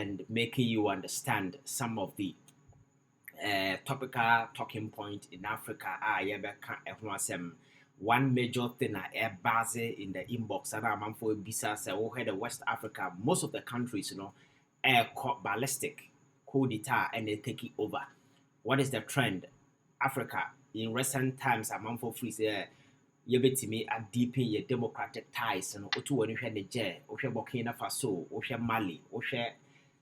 and making you understand some of the topical talking point in Africa. One major thing I base in the inbox and I'm for bisa say we the West Africa, most of the countries, air ballistic, coup d'etat, and they take it over. What is the trend? Africa in recent times, I'm for free say yebetimi a deepen your democratic ties and otu when you hear Niger, Burkina Faso, Mali,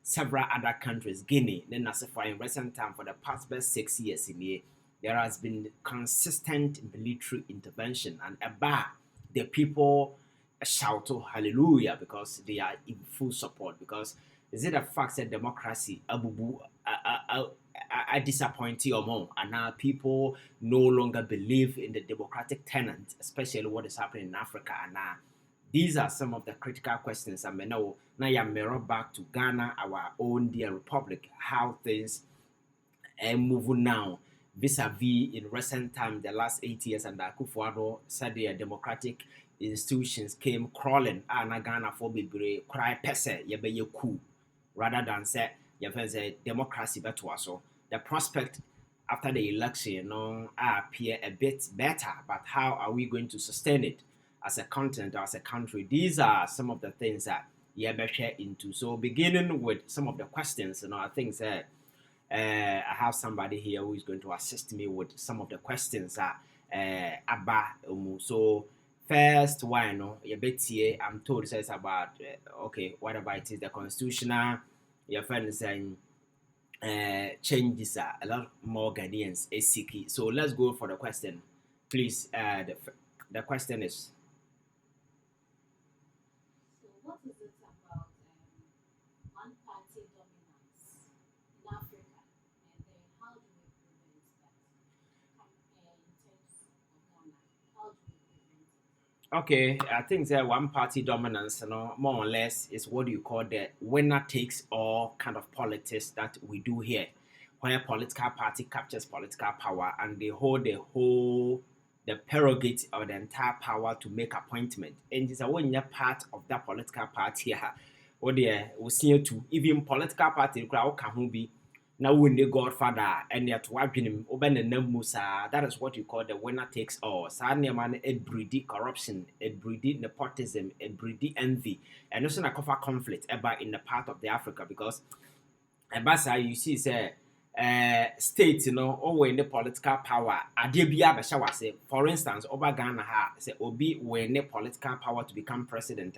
several other countries, Guinea, then as for in recent time for the past 6 years in here, there has been consistent military intervention and about the people shout oh, hallelujah because they are in full support because is it a fact that democracy abubu a disappointing or more and now people no longer believe in the democratic tenant, especially what is happening in Africa and now these are some of the critical questions I may know. Now you mirror back to Ghana, our own dear republic, how things are moving now vis-a-vis in recent time, the last 8 years, and Akufo-Addo said the democratic institutions came crawling. And Ghana for be cry pese ye coup rather than say ye democracy better. So the prospect after the election, appear a bit better. But how are we going to sustain it as a continent or as a country? These are some of the things that you better share into. So beginning with some of the questions, I think that I have somebody here who is going to assist me with some of the questions that so first one, I'm told it says about okay, whatever it is, the constitutional, your friend is saying changes are a lot more Ghanaians is seeking. So let's go for the question, please. The question is. So what is it about one-party dominance in Africa, and then how do we prevent that? In terms of Ghana, how do we prevent it? Okay, I think that one party dominance, more or less, is what you call the winner takes all kind of politics that we do here, where a political party captures political power and they hold the prerogative of the entire power to make appointment. And it's a when you're part of that political party, or we see to even political party crowd can be now when the godfather and yet wiping him open the musa. That is what you call the winner takes all. Sadly, man, a breedy corruption, a breedy nepotism, a breedy envy, and also a cover conflict about in the part of the Africa because Abasa, you see, say states, or in the political power, say, for instance, over Ghana, say, Obi, when the political power to become president,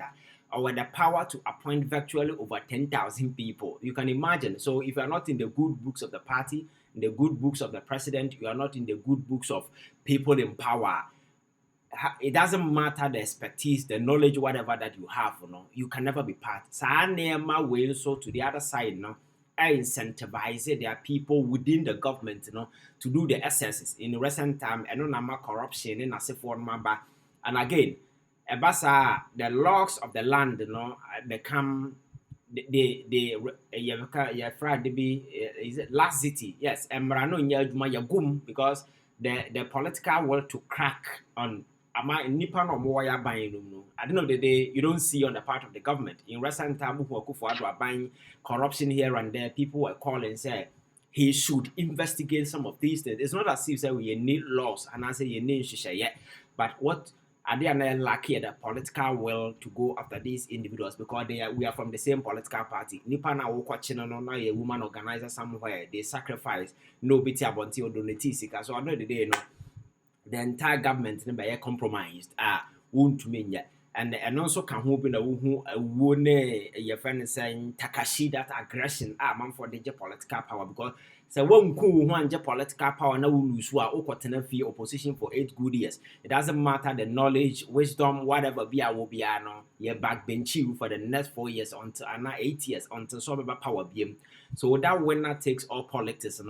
or the power to appoint virtually over 10,000 people. You can imagine. So, if you are not in the good books of the party, in the good books of the president, you are not in the good books of people in power. It doesn't matter the expertise, the knowledge, whatever that you have, you can never be part. So, to the other side, I incentivize their people within the government, to do the excesses in recent time, and no corruption in a member. And again, the laws of the land, become the is it last city? Yes, and because the political will to crack on. I don't know the day you don't see on the part of the government. In recent time, who are buying corruption here and there, people were calling and say he should investigate some of these things. It's not as if say we need laws and I say you need yet, but what are they not lucky the political will to go after these individuals because we are from the same political party. Nipa na watching no a woman organizer somewhere, they sacrifice no biti abonti or donate. So I know the day the entire government be compromised won't mean yet and also can hope in a who your friend is saying Takashi that aggression man for the political power because so one cool one political power now lose who are opposition for 8 good years. It doesn't matter the knowledge, wisdom, whatever be will be your backbench you for the next 4 years until 8 years until some power be. So that winner takes all politics,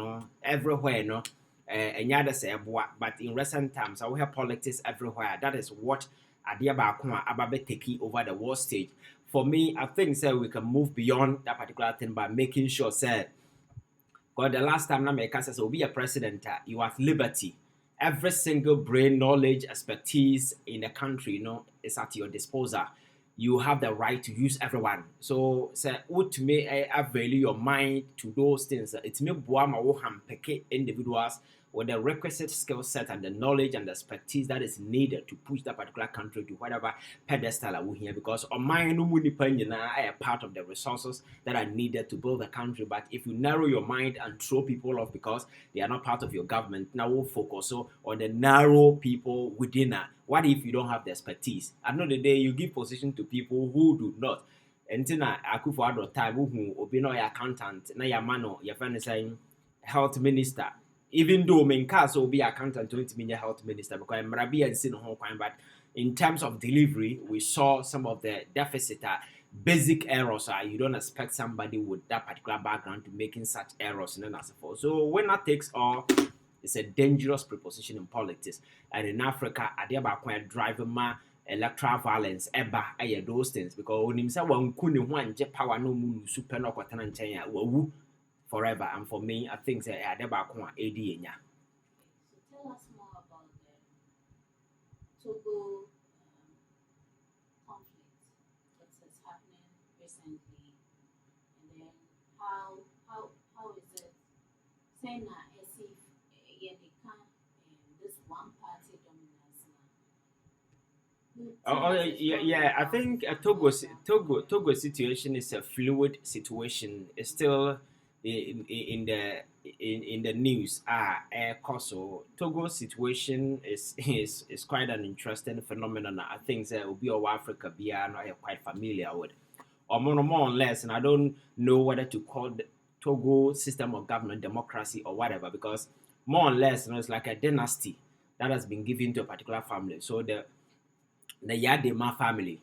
everywhere, and yada say but in recent times we have politics everywhere. That is what Ababe taking over the world stage. For me, I think we can move beyond that particular thing by making sure because the last time America says will be a president, you have liberty. Every single brain, knowledge, expertise in the country, is at your disposal. you have the right to use everyone. So say what to me value your mind to those things. It's me boama wo hampeke individuals with the requisite skill set and the knowledge and the expertise that is needed to push that particular country to whatever pedestal we here, because on my no money are part of the resources that are needed to build the country. But if you narrow your mind and throw people off because they are not part of your government, now we'll focus so on the narrow people within that. What if you don't have the expertise? At the end of the day, you give position to people who do not. And then I could for other time who be no accountant, na your man, your friend is saying health minister. Even though main case will be accountant to be health minister, because I'm Rabi and sin home, but in terms of delivery, we saw some of the deficit, basic errors. You don't expect somebody with that particular background to making such errors and so forth. So when that takes all, it's a dangerous preposition in politics. And in Africa, I about quite driving my electoral violence, those things, because when him say one couldn't want power no moon super no kwatana nchen forever. And for me, I think that I about quite AD. So tell us more about the Togo conflict that is happening recently, and then how is it saying that as if yeah they can't this one party dominance now. Yeah. I think Togo situation is a fluid situation. It's still in the news. So Togo situation is quite an interesting phenomenon. I think that will be all Africa be not quite familiar with. Or more or less, and I don't know whether to call the Togo system of government democracy or whatever, because more or less, it's like a dynasty that has been given to a particular family. So the Yadema family,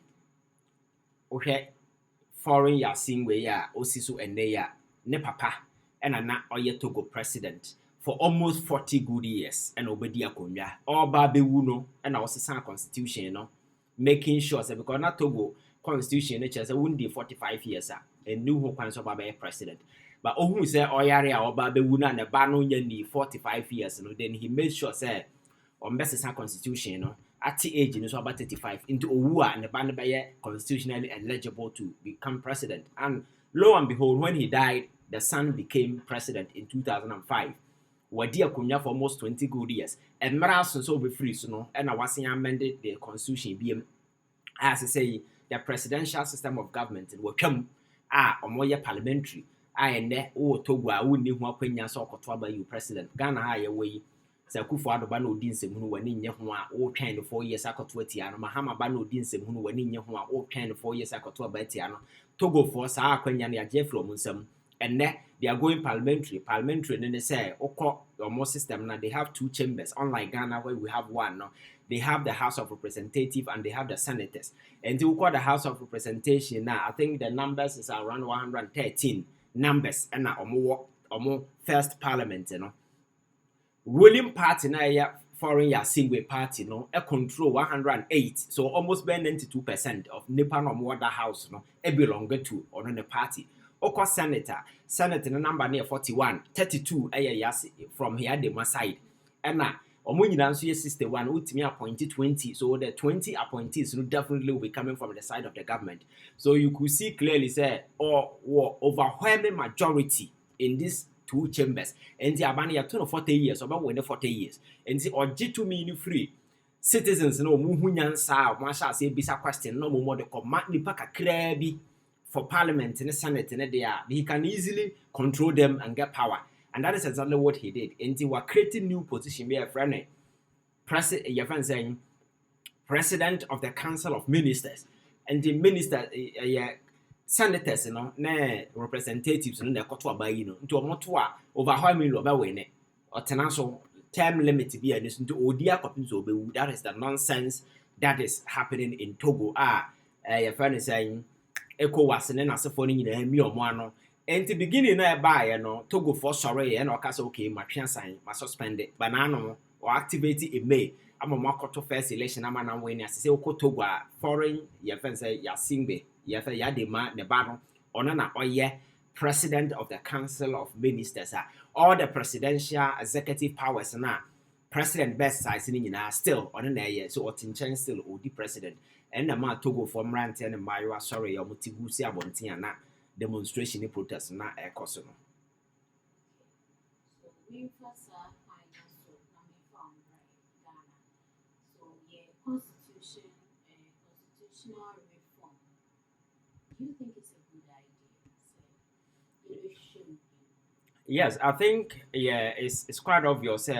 okay, foreign Yasingwe ya Osisu and Neya, ne papa, and na Oye Togo president for almost 40 good years, and Obedi Akonya, all Babe Wuno, and our Sissan constitution, you know, making sure that because not Togo constitution, which has a wounded 45 years, and new who can be president. But who say Oyari or Babe Wuna and the Bano Yendi 45 years, and then he made sure say on best constitution, you know. At the age in about 35 into Owa and the Banabaya constitutionally eligible to become president. And lo and behold, when he died, the son became president in 2005. Wadia Kunya for almost 20 good years. And Marason so be free, so no, and I was amended the constitution being as I say the presidential system of government will come or more parliamentary. I and there Togo, I wouldn't know what Quenya saw by you president. Ghana higher way. Sɛ Akufo Addo ba na odi nsɛm hu w'ani nyɛ ho a wotwɛn no 4 years akɔto atia no. Mahama ba na odi nsɛm hu w'ani nyɛ ho a wotwɛn no 4 years akɔto aba atia no. Togo for saa akwanya no agye from nsɛm. And they are going parliamentary. Parliamentary and then they say okɔ more system now they have 2 chambers, unlike Ghana where we have one. No, they have the House of Representatives and they have the Senators. And to call the House of Representation now, I think the numbers is around 113 numbers, and now more first parliament, you know. Ruling party na foreign Yasingwe party no control 108, so almost by 92% of Nepal no more house no belong to on the party. Oko senator no number near 41, 32 yasi from here the side. And now omo nyina nso 61 ultimately appointed 20, so the 20 appointees no definitely will be coming from the side of the government. So you could see clearly say overwhelming majority in this 2 chambers, and the Abania 40 years, about when 40 years, and the Ojitu mean free citizens no Muhunyan Sa, one shall say, Bisa question, no more the command Nipaka Krabi for parliament and the senate, and he can easily control them and get power, and that is exactly what he did. And they were creating new position, be a friend, your friend saying, President of the Council of Ministers, and the minister, senators, you know, representatives, and the Kotua Bayino, into a motua over how many over win it, or tenanso term limit be addition to Odia copies of that is the nonsense that is happening in Togo. Your friend is saying, Echo was an answering in a mere mono. And to beginning, I buy, you know, Togo for sorry, and or cast okay, my sign, my suspended banana or activate it in May. I'm a market to first election. I'm an winner. I say, Togo, foreign, your friend say, Yasingbe. Yadema Nebano, Onana Oye, President of the Council of Ministers, all the presidential executive powers now president best size in still on an air, so what in chance still or the president. And the ma Togo from Rant and Mario, sorry, or Mutibusi Abontiana demonstration in protest, not a cost. So we first finance so coming from Ghana. So yeah, constitutional reform. Do you think it's a good idea? So, it should be. Yes, I think it's quite obvious.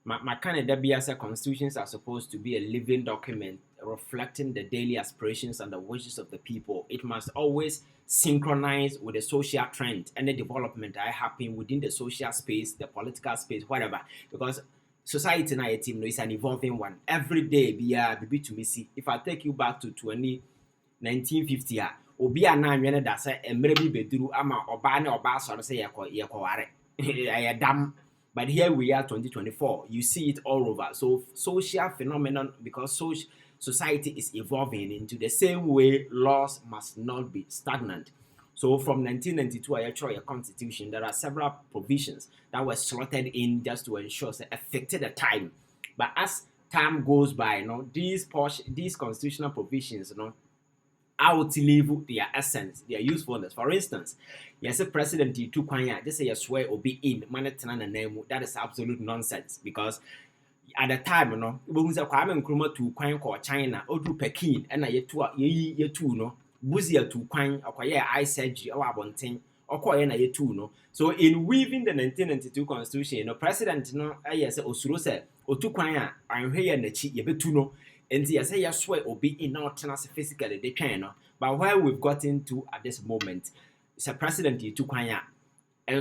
My Canada BS constitutions are supposed to be a living document reflecting the daily aspirations and the wishes of the people. It must always synchronize with the social trend and the development that happen within the social space, the political space, whatever. Because society now team is an evolving one. Every day be to me see. If I take you back to 1950 obi a na anwene da sɛ mmerɛ bi beduru ama ɔbaa ne ɔbaa sɔrɔ sɛ yɛkɔware ɛyɛ dam. But here we are 2024, you see it all over. So social phenomenon, because society is evolving into the same way, laws must not be stagnant. So from 1992, I actually a constitution, there are several provisions that were slotted in just to ensure that affected the time. But as time goes by, these constitutional provisions, outlive their essence, their usefulness. For instance, yes, a president you took just say you swear or be in that is absolute nonsense because at the time, when we say Kwame Nkrumah to Kwan China or to Peking and ye two Buzia to Kwan or eye surgery or abonting or ye two so in weaving the 1992 constitution, president yes Osuro said or to Kwan I'm here in the cheat ye betuno. And yes, I swear or be in our tenants physically, they can. But where we've gotten to at this moment, it's a president he took and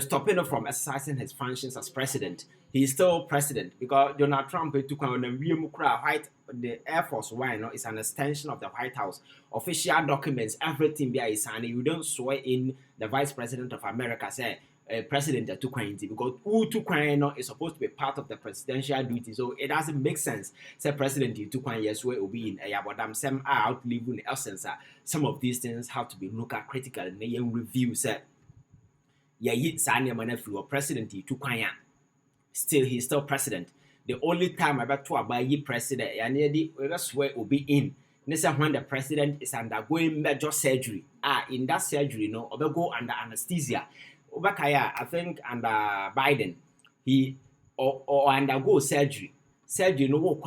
stopping him from exercising his functions as president. He is still president because Donald Trump took on the Air Force One is an extension of the White House. Official documents, everything there is signed. You don't swear in the Vice President of America, say. President that took because who took is supposed to be part of the presidential duty, so it doesn't make sense. Say president you took yes way will be in a but I'm some out living the essence. Some of these things have to be looked at critically and then review. Say president you took still he's still president. The only time I bet to about ye president and the swear will be in. When the president is undergoing major surgery, in that surgery, or go under anesthesia. Obakaya, I think under Biden, he or undergo surgery. Surgery no work.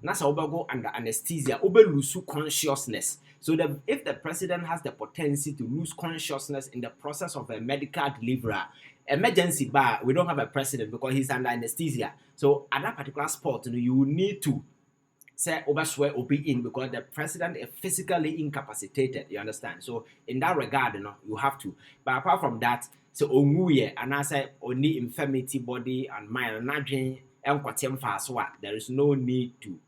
Nasa go under anesthesia. Lose consciousness. So that if the president has the potential to lose consciousness in the process of a medical delivery, emergency bar, we don't have a president because he's under anesthesia. So at that particular spot, you need to say overswear or be in because the president is physically incapacitated. You understand? So in that regard, you have to. But apart from that, so onguye and I say only infirmity body and mind and there is no need to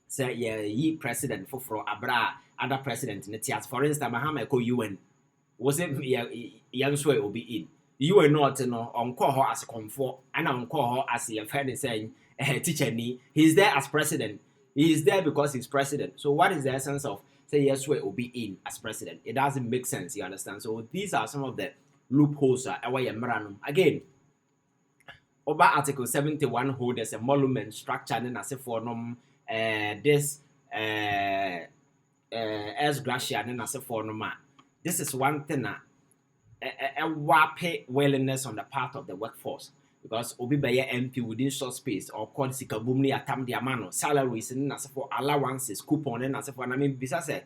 say ye president for abra other president in the theaters. For instance, Mahama ko UN was it young swear will be in. You are not on call her as a comfort and on call her as your friend is saying teacher ni. He's there as president. He is there because he's president. So what is the essence of say yes way will be in as president? It doesn't make sense, you understand? So these are some of the loopholes again. Over Article 71 hold there's a monument structure and as if for this as gracia and as if for this is one thing a wape willingness on the part of the workforce because obi be MP within short space or called sikabumni atam diamano salaries and as for allowances coupon and as for bisa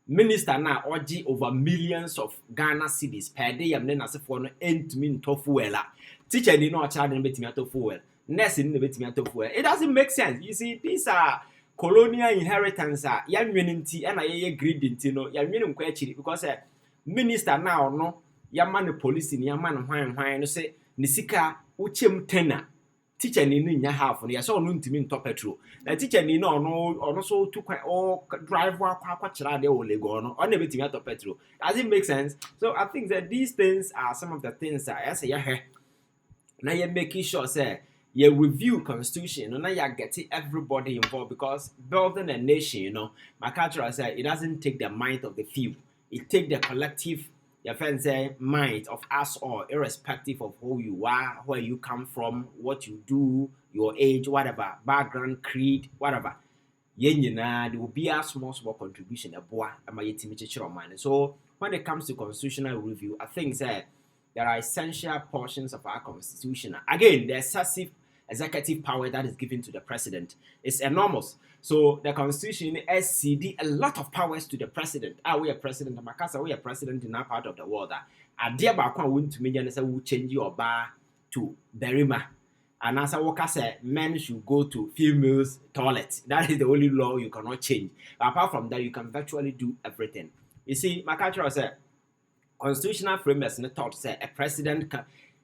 minister na oji over millions of Ghana cedis per day am na asefo no entumi ntofuela teacher ni no child no betimi atofuel nurse ni betimi atofuel. It doesn't make sense. You see, these are colonial inheritance ya nwene nti na ye greed nti no ya nwene nkwa achiri because minister na no ya man the police ni ya man hwan no say ni sika uchem tena teacher ni nya half no ya so no ntimi ntọ petrol na teacher ni no so to or drive kwa chira de o lego no on betimi atọ petrol. Does it make sense? So I think that these things are some of the things that I say now you're making sure say you review constitution now you're getting everybody involved because building a nation my culture say it doesn't take the might of the few, it takes the collective your friends say mind of us all, irrespective of who you are, where you come from, what you do, your age, whatever, background, creed, whatever. There will be a small contribution aboa ama yetimi kyekyere man. So when it comes to constitutional review, I think that there are essential portions of our constitution. Again, the excessive executive power that is given to the president is enormous. So the constitution SCD a lot of powers to the president. We are president, Makasa, we are president in our part of the world. A dear Bakwa went to me and say we change your bar to Berima. And as a worker said, men should go to females' toilet. That is the only law you cannot change. But apart from that, you can virtually do everything. You see, my culture said constitutional frameworks in the thought say a president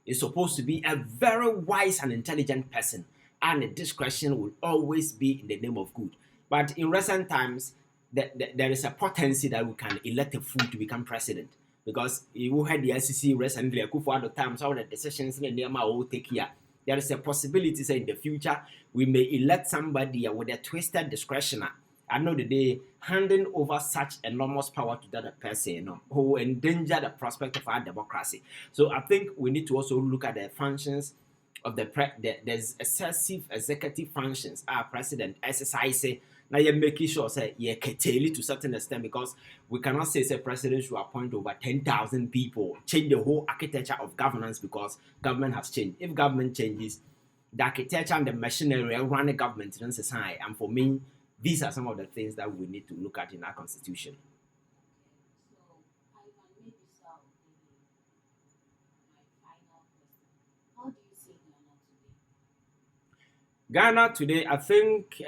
is supposed to be a very wise and intelligent person, and the discretion will always be in the name of good. But in recent times, there is a potency that we can elect a fool to become president. Because you had the SEC recently, a couple of times, all the decisions in the name will take here. There is a possibility that in the future we may elect somebody with a twisted discretion. I know that they handing over such enormous power to that person, who will endanger the prospect of our democracy. So I think we need to also look at the functions of there's excessive executive functions. Our president exercise. Now you're making sure say you're curtailed to a certain extent, because we cannot say president should appoint over 10,000 people, change the whole architecture of governance because government has changed. If government changes, the architecture and the machinery run the government in society. And for me, these are some of the things that we need to look at in our constitution. So, Ivan, maybe so my final question. How do you see Ghana today? Ghana today, I think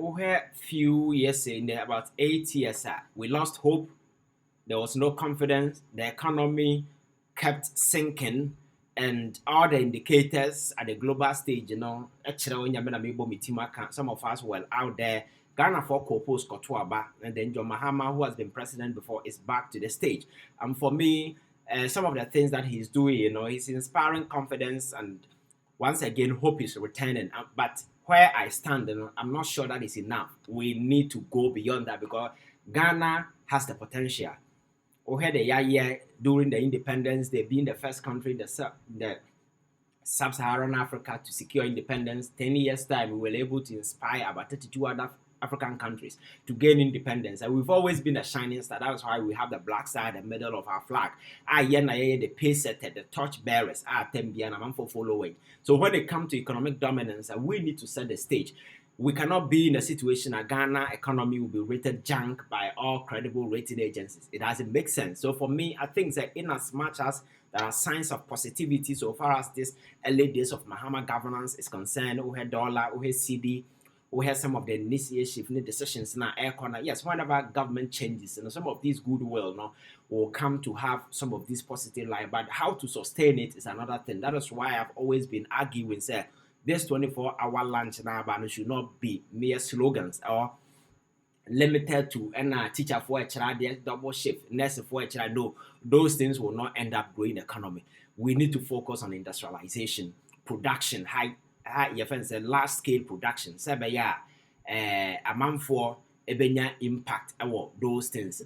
we had few years in there, about 8 years, we lost hope. There was no confidence. The economy kept sinking, and all the indicators at the global stage, some of us were out there. Ghana for Kopos Kotuaba, and then John Mahama, who has been president before, is back to the stage. And for me, some of the things that he's doing, he's inspiring confidence, and once again, hope is returning. But where I stand, I'm not sure that is enough. We need to go beyond that, because Ghana has the potential. We had a year during the independence, they being the first country, the sub-Saharan Africa, to secure independence. 10 years time, we were able to inspire about 32 other African countries to gain independence. And we've always been a shining star. That's why we have the black star at the middle of our flag. The pace setter, the torch bearers, for following. So when it comes to economic dominance, we need to set the stage. We cannot be in a situation that Ghana economy will be rated junk by all credible rating agencies. It doesn't make sense. So for me, I think that in as much as there are signs of positivity so far as this early days of Mahama governance is concerned, we had dollar, we had CD, we have some of the initiative decisions in our air corner. Yes, whenever government changes, some of these goodwill will come to have some of these positive light. But how to sustain it is another thing. That is why I've always been arguing, say, this 24-hour lunch now should not be mere slogans or limited to teacher for a child, double shift, nurse for a child. No, those things will not end up growing the economy. We need to focus on industrialization, production, high large scale production. A man for a impact those things.